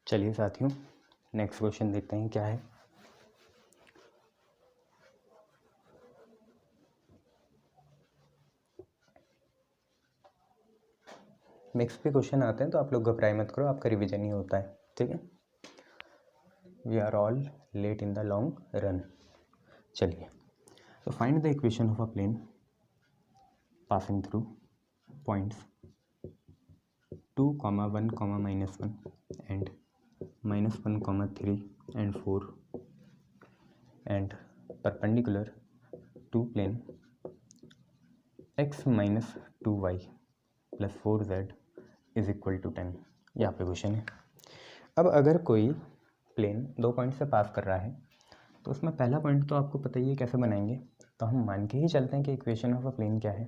चलिए साथियों, next question देखते हैं क्या है। नेक्स्ट पे क्वेश्चन आते हैं तो आप लोग घबराए मत करो, आपका रिवीजन ही होता है, ठीक है। We are all late in the long run. चलिए, तो find the equation of a plane passing through points 2, 1, -1 and -1, 3 and 4 and perpendicular to plane x minus 2y plus 4z is equal to 10। यहाँ पे question है। अब अगर कोई plane दो point से पास कर रहा है तो उसमें पहला पॉइंट तो आपको पता ही है कैसे बनाएंगे, तो हम मान के ही चलते हैं कि इक्वेशन ऑफ अ प्लेन क्या है।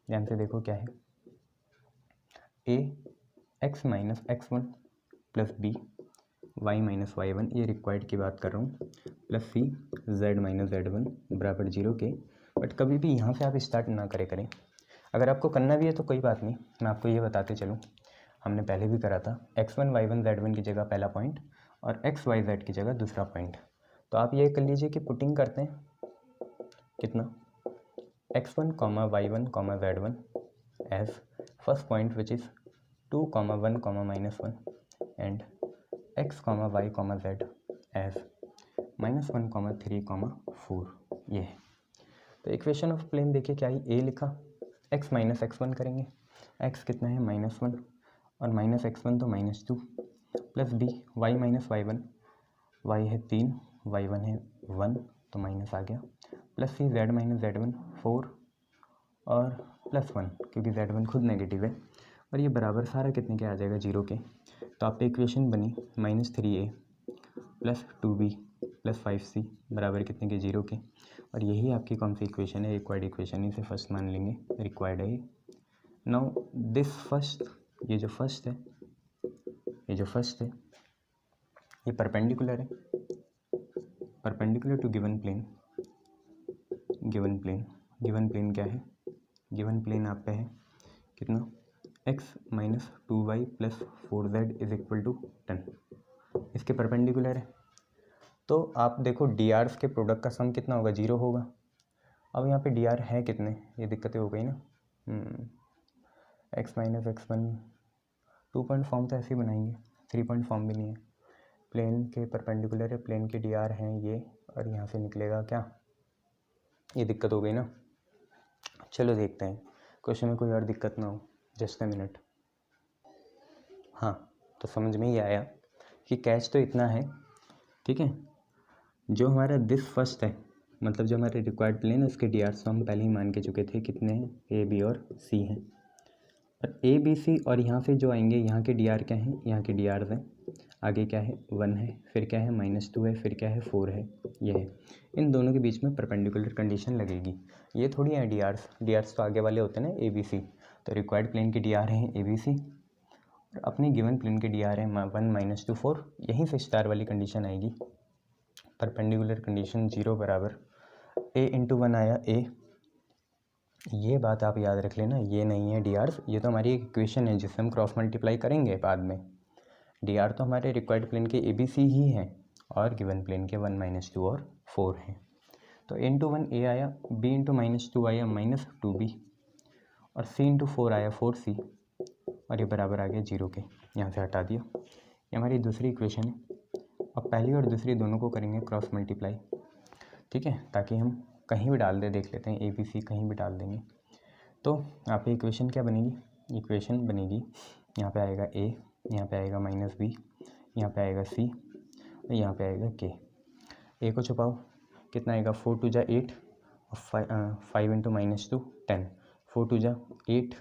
ध्यान से देखो क्या है, A X minus x1 plus B y minus y1, ये रिक्वायर्ड की बात कर रहा हूँ, प्लस सी z माइनस z1 बराबर 0 के। बट कभी भी यहाँ से आप स्टार्ट ना करें। अगर आपको करना भी है तो कोई बात नहीं, मैं आपको ये बताते चलूँ, हमने पहले भी करा था x1 y1 z1 की जगह पहला पॉइंट और x y z की जगह दूसरा पॉइंट। तो आप ये कर लीजिए कि पुटिंग करते हैं कितना x1, y1, z1 as first point which is 2, 1, -1 and x, y, z as -1, 3, 4। ये है। तो इक्वेशन ऑफ प्लेन देखिए क्या है, ए लिखा, x माइनस x1 करेंगे, x कितना है -1 और माइनस x1 तो -2 plus b y minus y1, y है 3, y1 है 1 तो माइनस आ गया, plus c z minus z1 4 और प्लस 1 क्योंकि z1 खुद नेगेटिव है और ये बराबर सारा कितने के आ जाएगा 0 के। तो आप पे इक्वेशन बनी -3a plus 2b plus 5c बराबर कितने के 0 के। और यही आपकी कौन सी इक्वेशन है, रिक्वायर्ड इक्वेशन, इसे फर्स्ट मान लेंगे, रिक्वायर्ड है। नाउ दिस फर्स्ट, ये जो फर्स्ट है ये परपेंडिकुलर है, perpendicular to given plane. Given plane क्या है, गिवन प्लेन आप पे है कितना x minus 2y plus 4z is equal to 10, इसके परपेंडिकुलर है। तो आप देखो डी आर्स के प्रोडक्ट का सम कितना होगा, 0 होगा। अब यहाँ पे डी आर है कितने, ये दिक्कतें हो गई ना। x minus x1 2 point form तो ऐसे ही बनाएंगे, 3 पॉइंट फॉर्म भी नहीं है, प्लेन के परपेंडिकुलर है, प्लेन के डी आर हैं ये, और यहाँ से निकलेगा क्या, ये दिक्कत हो गई ना। चलो देखते हैं क्वेश्चन में कोई और दिक्कत ना हो, जस्ट अ मिनट। हाँ, तो समझ में ही आया कि कैच तो इतना है, ठीक है। जो हमारा दिस फर्स्ट है, मतलब जो हमारे रिक्वायर्ड प्लेन है उसके डी आर तो हम पहले ही मान के चुके थे, कितने हैं, ए बी और सी हैं। और ए बी सी और यहाँ से जो आएंगे यहाँ के डी आर क्या हैं, यहाँ के डी आर हैं, आगे क्या है 1 है, फिर क्या है -2 है, फिर क्या है 4 है, ये है। इन दोनों के बीच में परपेंडिकुलर कंडीशन लगेगी। ये थोड़ी है डी आर्स तो आगे वाले होते हैं ना ए बी सी। तो रिक्वायर्ड प्लेन के डी आर हैं ए बी सी और अपने गिवन प्लेन के डी आर हैं 1 -2 4। यहीं से स्टार वाली कंडीशन आएगी, परपेंडिकुलर कंडीशन 0 बराबर a इंटू 1 आया a। ये बात आप याद रख लेना, ये नहीं है डी आर्स, ये तो हमारी एक इक्वेशन है जिससे हम क्रॉस मल्टीप्लाई करेंगे बाद में। डी आर तो हमारे रिक्वायर्ड प्लेन के ए बी सी ही हैं और गिवन प्लेन के 1 -2 और 4 हैं। तो a इंटू 1 a आया, b इंटू -2 आया -2b और c इंटू 4 आया 4c और ये बराबर आ गया 0 के, यहाँ से हटा दिया। ये हमारी दूसरी इक्वेशन है। अब पहली और दूसरी दोनों को करेंगे क्रॉस मल्टीप्लाई, ठीक है, ताकि हम कहीं भी डाल दे, देख लेते हैं ए बी सी कहीं भी डाल देंगे। तो आप इक्वेशन क्या बनेगी, इक्वेशन बनेगी यहाँ पे आएगा a, यहाँ पे आएगा -b, यहाँ पे आएगा c और यहाँ पे आएगा k। a को छुपाओ, कितना आएगा 4 2 जा 8 और 5 इंटू -2 10, 4 2 जा 8,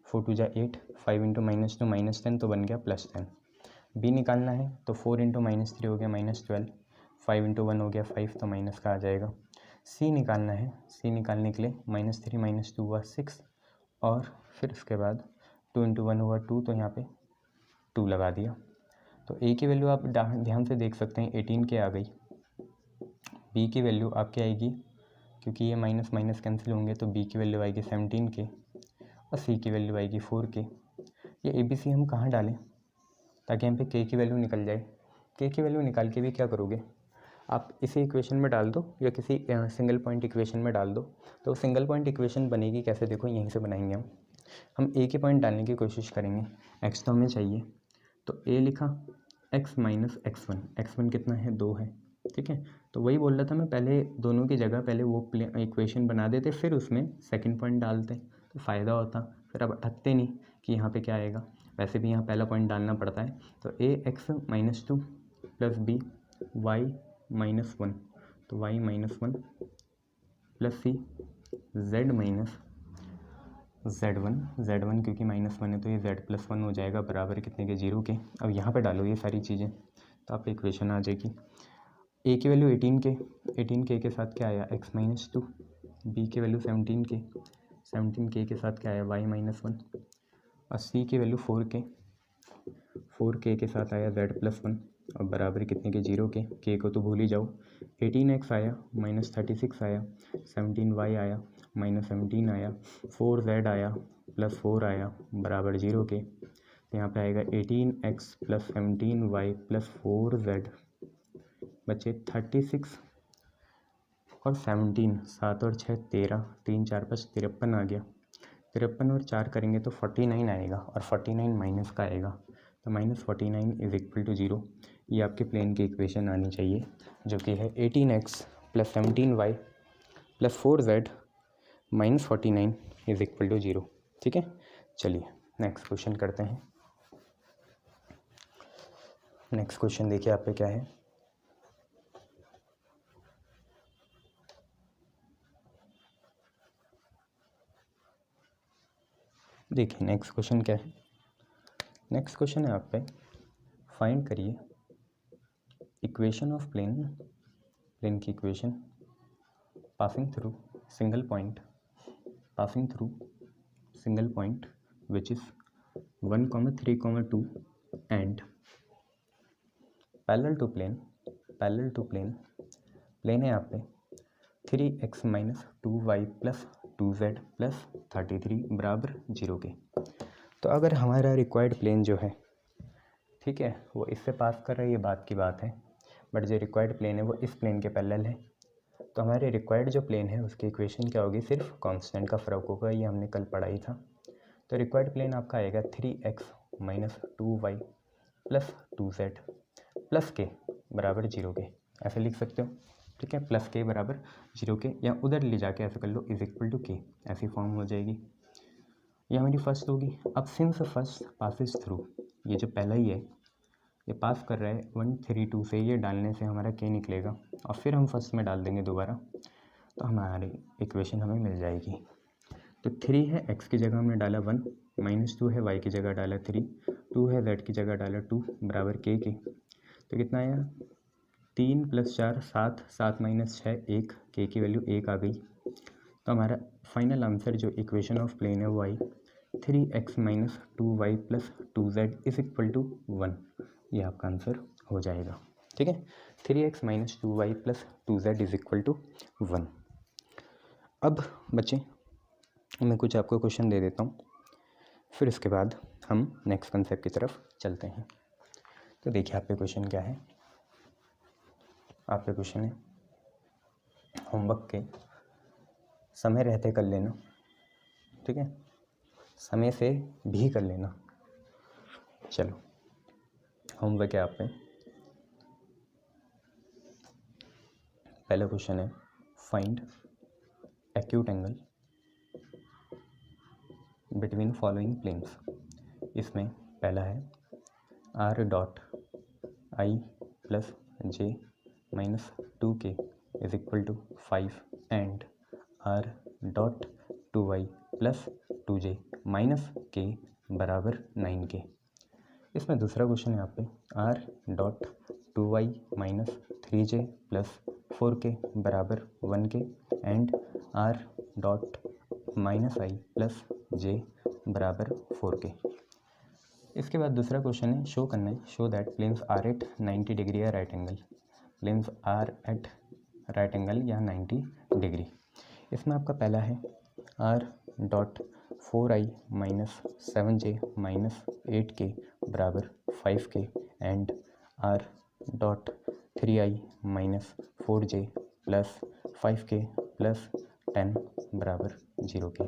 4 2 जा 8, 5 इंटू -2 -10 तो बन गया +10। b निकालना है तो 4 इंटू -3 हो गया -12, 5 इंटू 1 हो गया 5 तो माइनस का आ जाएगा। c निकालना है, c निकालने के लिए -3 -2 हुआ 6 और फिर उसके बाद 2 इंटू 1 हुआ 2 तो यहाँ पे 2 लगा दिया। तो a की वैल्यू आप ध्यान से देख सकते हैं 18 के आ गई, b की वैल्यू आपके आएगी, क्योंकि ये माइनस माइनस कैंसिल होंगे तो b की वैल्यू आएगी 17 के और c की वैल्यू आएगी 4 के। ये a b c हम कहाँ डालें, ताकि यहाँ पे के की वैल्यू निकल जाए। के की वैल्यू निकाल के भी क्या करोगे आप, इसी इक्वेशन में डाल दो या किसी सिंगल पॉइंट इक्वेशन में डाल दो। तो सिंगल पॉइंट इक्वेशन बनेगी कैसे, देखो यहीं से बनाएंगे हम ए के पॉइंट डालने की कोशिश करेंगे। एक्स तो हमें चाहिए, तो ए लिखा, एक्स माइनस एक्स वन कितना है 2 है, ठीक है। तो वही बोल रहा था मैं, पहले दोनों की जगह पहले वो इक्वेशन बना देते, फिर उसमें सेकंड पॉइंट डालते तो फ़ायदा होता। फिर अब अटकते नहीं कि यहाँ पे क्या आएगा, वैसे भी यहाँ पहला पॉइंट डालना पड़ता है। तो A X minus 2 plus B Y minus 1, तो Y minus 1 plus C Z minus Z1 क्योंकि -1 है तो ये Z+1 हो जाएगा बराबर कितने के 0 के। अब यहाँ पे डालो ये सारी चीज़ें तो आप इक्वेशन आ जाएगी। ए की वैल्यू 18 के साथ क्या आया x माइनस 2, बी की वैल्यू 17 के साथ क्या आया y माइनस 1, और सी की वैल्यू 4 के साथ आया Z+1 और बराबर कितने के 0 के को तो भूल ही जाओ। 18x आया माइनस 36 आया, 17y आया माइनस 17 आया, 4z आया प्लस 4 आया बराबर 0 के। तो यहाँ पे आएगा 18x plus 17y plus 4z बचे 36 और 17, 7 और 6 13, 3 4 5 53 आ गया। 53 और 4 करेंगे तो 49 आएगा और 49 माइनस का आएगा, तो -49 इज इक्वल टू 0। ये आपके प्लेन की इक्वेशन आनी चाहिए जो कि है 18x plus 17y plus 4z minus 49 is equal to 0, ठीक है। चलिए नेक्स्ट क्वेश्चन करते हैं। नेक्स्ट क्वेश्चन देखिए आप पे क्या है। देखिए नेक्स्ट क्वेश्चन क्या है। नेक्स्ट क्वेश्चन है आप पे, फाइंड करिए इक्वेशन ऑफ प्लेन की equation passing through single point which is 1, 3, 2 and parallel to plane है यहाँ पे 3x minus 2y plus 2z plus 33 बराबर 0 के। तो अगर हमारा रिक्वायर्ड प्लेन जो है, ठीक है, वो इससे पास कर रहा है, ये बात की बात है, बट जो रिक्वायर्ड प्लेन है वो इस प्लेन के पैरेलल है। तो हमारे रिक्वायर्ड जो प्लेन है उसकी इक्वेशन क्या होगी, सिर्फ कांस्टेंट का फ़र्क होगा, ये हमने कल पढ़ा ही था। तो रिक्वायर्ड प्लेन आपका आएगा 3x minus 2y plus 2z plus के बराबर 0 के, ऐसे लिख सकते हो, ठीक है। प्लस के बराबर 0 के, या उधर ले जाके ऐसे कर लो इज इक्वल टू के, ऐसी फॉर्म हो जाएगी। यह हमारी फर्स्ट होगी। अब सिंस फर्स्ट पासिस थ्रू, ये जो पहला ही है ये पास कर रहा है 1, 3, 2 से, ये डालने से हमारा के निकलेगा और फिर हम फर्स्ट में डाल देंगे दोबारा, तो हमारी इक्वेशन हमें मिल जाएगी। तो 3 है, x की जगह हमने डाला 1, -2 है, y की जगह डाला 3, 2 है, z की जगह डाला 2 बराबर के। तो कितना आया, 3 + 4 7, 7 - 6 1, के की वैल्यू 1 आ गई। तो हमारा फाइनल आंसर जो इक्वेशन ऑफ प्लेन है वो आई 3x minus 2y plus 2z is equal to 1, ये आपका आंसर हो जाएगा, ठीक है। 3x minus 2y plus 2z is equal to 1। अब बच्चे मैं कुछ आपको क्वेश्चन दे देता हूँ, फिर उसके बाद हम नेक्स्ट कंसेप्ट की तरफ चलते हैं। तो देखिए आप पे क्वेश्चन क्या है। आप पे क्वेश्चन है होमवर्क के समय रहते कर लेना, ठीक है, समय से भी कर लेना। चलो होमवर्क है आप पे, पहला क्वेश्चन है find acute angle between following planes. इसमें पहला है r dot i plus j minus 2k is equal to 5 and r dot 2y plus 2j minus k बराबर 9k। इसमें दूसरा क्वेश्चन है यहाँ पे r dot 2y minus 3j plus 4k बराबर 1k and r dot minus i plus j बराबर 4k। इसके बाद दूसरा क्वेश्चन है शो करना है, show that planes are at 90 degree या right angle, planes are at right angle या 90 डिग्री। इसमें आपका पहला है r dot 4i minus 7j minus 8k बराबर 5k and r dot 3i minus 4j plus 5k plus 10 बराबर 0k।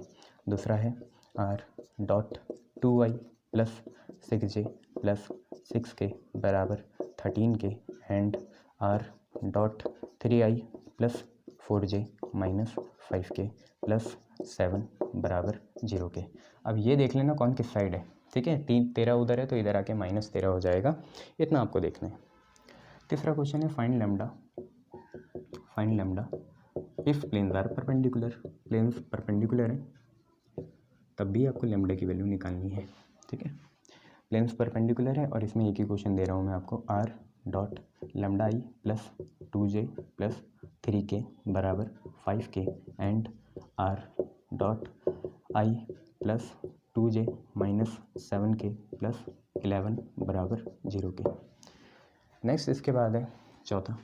दूसरा है r dot 2i plus 6j plus 6k बराबर 13k and r dot 3i plus 4j minus 5k plus 7 बराबर 0k। अब ये देख लेना कौन किस साइड है, ठीक है। 13 उधर है तो इधर आके -13 हो जाएगा, इतना आपको देखना है। तीसरा क्वेश्चन है find lambda if planes are perpendicular. Planes perpendicular है तब भी आपको लैम्डा की वैल्यू निकालनी है, ठीक है। प्लेन्स परपेंडिकुलर है और इसमें एक ही क्वेश्चन दे रहा हूँ मैं आपको, r dot lambda i plus 2j plus 3k बराबर 5k and r dot i plus 2j minus 7k plus 11 बराबर 0k। नेक्स्ट इसके बाद है चौथा,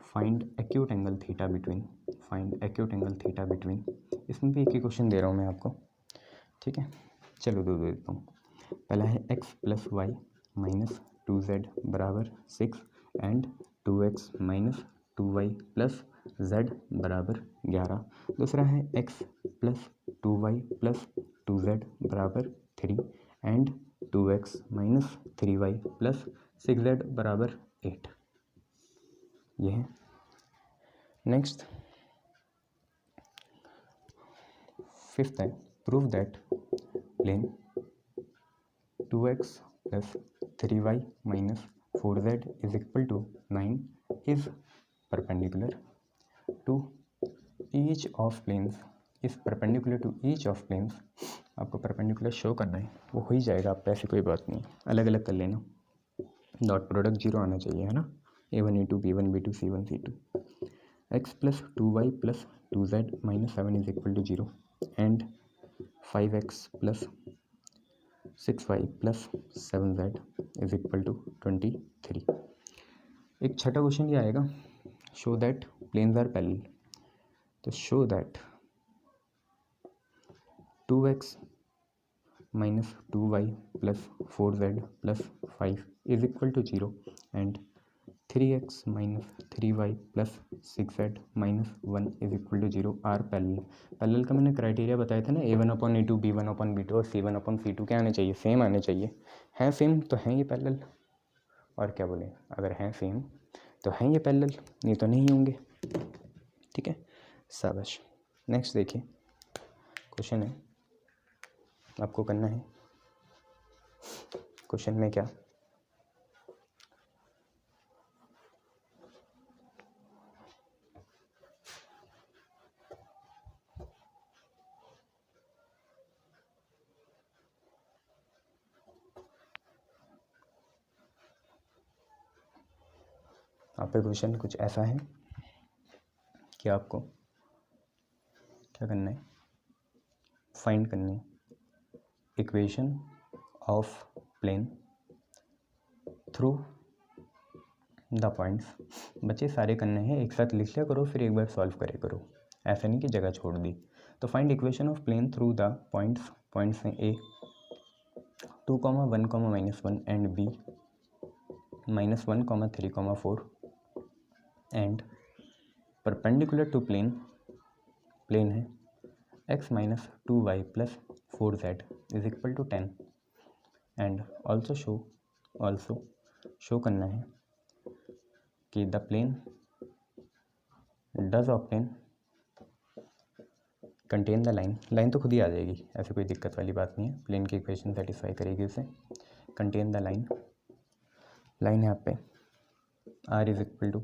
find acute angle theta between. इसमें भी एक ही क्वेश्चन दे रहा हूँ मैं आपको, ठीक है। चलो दो देता हूँ। पहला है x plus Y minus 2z बराबर 6 and 2x minus 2y plus z बराबर 11। दूसरा है x plus 2y plus 2z बराबर 3 and 2x minus 3y plus 6z बराबर 8। यह है। नेक्स्ट फिफ्थ है, prove that plane 2x plus 3y minus 4z is equal to 9 is perpendicular to each of planes. इस perpendicular to each of planes आपको perpendicular show करना है, वो हो ही जाएगा, आप ऐसी कोई बात नहीं, अलग अलग कर लेना। डॉट प्रोडक्ट 0 आना चाहिए, है ना। a1 a2 b1 b2 c1 c2। x plus 2y plus 2z minus 7 is equal to 0 and 5x plus 6y plus 7z is equal to 23। एक छठा क्वेश्चन ये आएगा, show that planes are parallel. तो show that 2x minus 2y plus 4z plus 5 is equal to 0 and 3x minus 3y plus 6z minus 1 is equal to 0 are parallel. Parallel का मैंने criteria बताया था ना, a1 upon a2 b1 upon b2 और c1 upon c2 क्या आने चाहिए, same आने चाहिए। हैं सेम तो हैं ये पैरेलल, और क्या बोलें, अगर हैं सेम तो हैं ये पैरेलल, नहीं तो नहीं होंगे, ठीक है। शाबाश। नेक्स्ट देखिए क्वेश्चन है, आपको करना है क्वेश्चन में क्या, आप पे क्वेश्चन कुछ ऐसा है कि आपको क्या करना है, फाइंड करनी है equation of plane through the points. बच्चे सारे करने हैं, एक साथ लिख लिया करो, फिर एक बार सॉल्व करे करो, ऐसा नहीं कि जगह छोड़ दी। तो find equation of plane through the points. Points हैं a 2, 1, -1 and b -1, 3, 4 and perpendicular to plane. Plane है x minus 2y plus 4z is equal to 10 and also show करना है कि the plane does obtain contain the line तो खुद ही आ जाएगी, ऐसी कोई दिक्कत वाली बात नहीं है, प्लेन की इक्वेशन सेटिस्फाई करेगी उसे। कंटेन द लाइन है आप पे r इज इक्वल टू,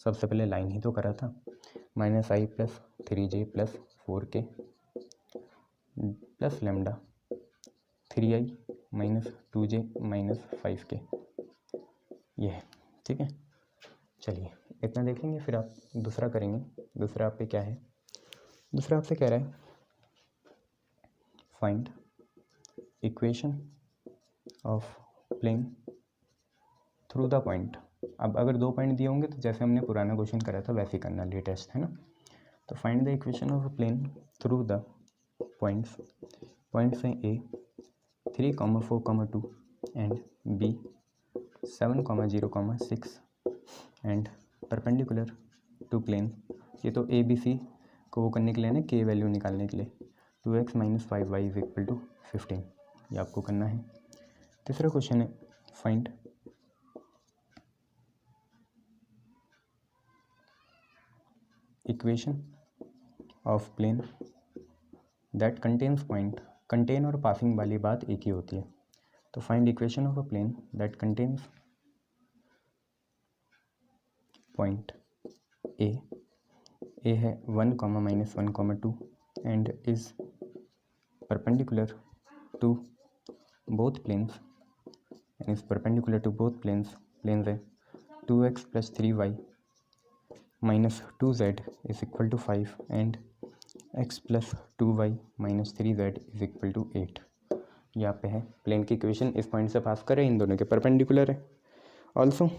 सबसे पहले लाइन ही तो करा था, -i plus 3j plus 4k plus lambda 3i minus 2j minus 5k, ये है, ठीक है। चलिए इतना देख लेंगे, फिर आप दूसरा करेंगे। दूसरा आप पे क्या है, दूसरा आपसे कह रहा है find equation of plane through the point. अब अगर 2 पॉइंट दिए होंगे तो जैसे हमने पुराना क्वेश्चन करा था वैसे ही करना, लेटेस्ट है ना। तो find the equation of plane through the points हैं A 3,4,2 and B 7,0,6 and perpendicular to plane. ये तो ए बी सी को वो करने के लिए ना, के वैल्यू निकालने के लिए 2x - 5y = 15, ये आपको करना है। तीसरा क्वेश्चन है find equation of plane that contains point. Contain और पासिंग वाली बात एक ही होती है, तो find equation of a plane that contains point A है 1, -1, 2 and is perpendicular to both planes and is perpendicular to both planes है 2x + 3y - 2z = 5 and x + 2y - 3z = 8। यहाँ पे है प्लेन की इक्वेशन, इस पॉइंट से पास करें, इन दोनों के परपेंडिकुलर है। ऑल्सो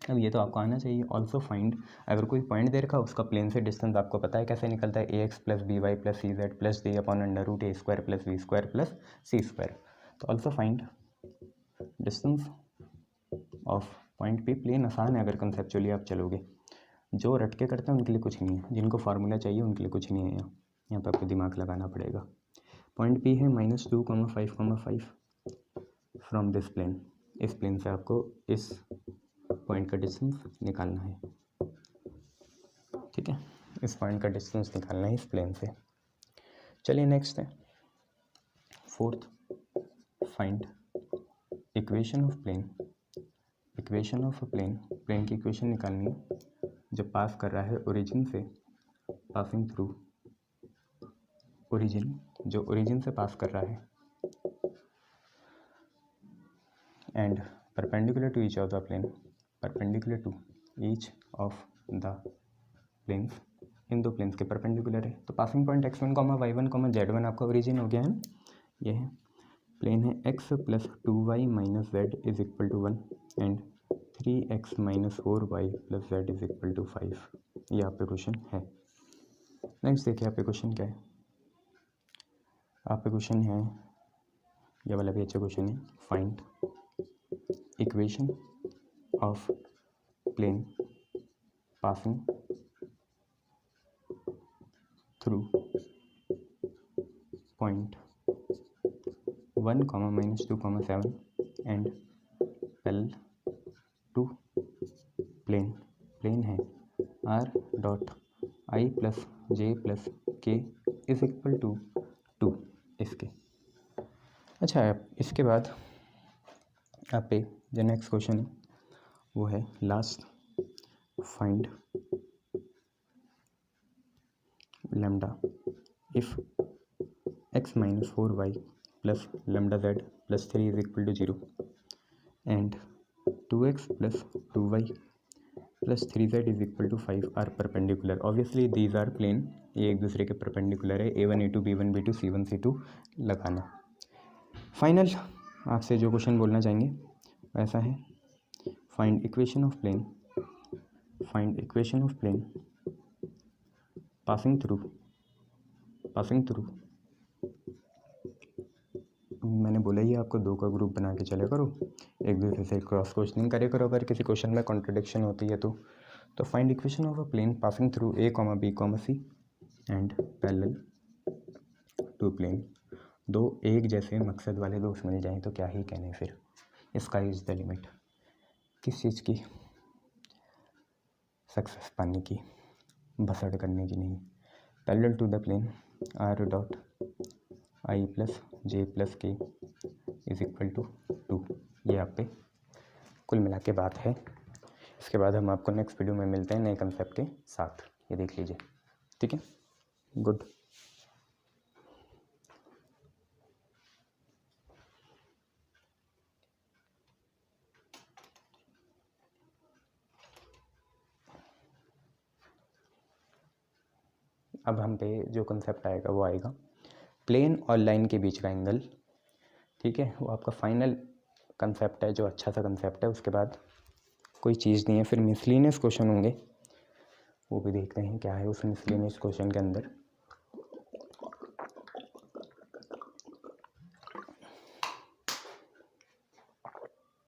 अब ये तो आपको आना चाहिए। ऑल्सो फाइंड, अगर कोई पॉइंट दे रखा उसका प्लेन से डिस्टेंस आपको पता है कैसे निकलता है, ax + by + cz + d / √a² + v² + c²। तो also find distance of point P. Plane आसान है अगर कंसेप्चुअली आप चलोगे, जो रटके करते हैं उनके लिए कुछ नहीं है, जिनको फार्मूला चाहिए उनके लिए कुछ नहीं है। यहाँ पर आपको दिमाग लगाना पड़ेगा। पॉइंट पी है -2, 5, 5 फ्रॉम दिस प्लेन। इस प्लेन से आपको इस पॉइंट का डिस्टेंस निकालना है, ठीक है, इस पॉइंट का डिस्टेंस निकालना है इस प्लेन से। चलिए नेक्स्ट है fourth, find equation of plane. Equation of plane, plane की इक्वेशन निकालनी है जब पास कर रहा है ओरिजिन से, पासिंग थ्रू ओरिजिन, जो ओरिजिन से पास कर रहा है, and perpendicular to each of the plane, perpendicular to each of the planes, इन दो प्लेन्स के परपेंडिकुलर है। तो passing point x1, y1, z1 आपका ओरिजिन हो गया है ना। ये है प्लेन है x + 2y - z = 1 and 3x - 4y + z = 5। ये आप पे क्वेश्चन है। नेक्स्ट देखिए आप पे क्वेश्चन क्या है। आप पे क्वेश्चन है, ये वाला भी अच्छा क्वेश्चन है, find equation of plane passing through point 1, -2, 7 and parallel to plane. Plane है r.i + j + k = 2 इसके। अच्छा, इसके बाद आप पे जो नेक्स्ट क्वेश्चन है वो है last, find lambda if x - 4y + λz + 3 = 0 and 2x + 2y + 3z = 5 are perpendicular. Obviously these are plane, ये एक दूसरे के परपेंडिकुलर है। a1 a2 b1 b2 c1 c2 लगाना। फाइनल आपसे जो क्वेश्चन बोलना चाहेंगे वैसा है, find equation of plane, find equation of plane passing through, मैंने बोला ही आपको दो का ग्रुप बना के चले करो, एक दूसरे से क्रॉस क्वेश्चनिंग करे करो अगर किसी क्वेश्चन में कॉन्ट्रडिक्शन होती है तो find equation of a plane passing through a, b, c and parallel to plane. दो एक जैसे मकसद वाले दोस्त मिल जाएं तो क्या ही कहने, फिर स्काई इज द लिमिट। किस चीज़ की? सक्सेस पाने की, भसड़ करने की नहीं। Parallel to the plane r.i + j + k = 2। ये आप पे कुल मिला के बात है। इसके बाद हम आपको नेक्स्ट वीडियो में मिलते हैं नए कंसेप्ट के साथ। ये देख लीजिए, ठीक है, गुड। अब हम पे जो कंसेप्ट आएगा वो आएगा प्लेन और लाइन के बीच का एंगल, ठीक है, वो आपका फाइनल कंसेप्ट है जो अच्छा सा कंसेप्ट है। उसके बाद कोई चीज़ नहीं है, फिर मिसलिनियस क्वेश्चन होंगे, वो भी देखते हैं क्या है उस मिसलिनियस क्वेश्चन के अंदर।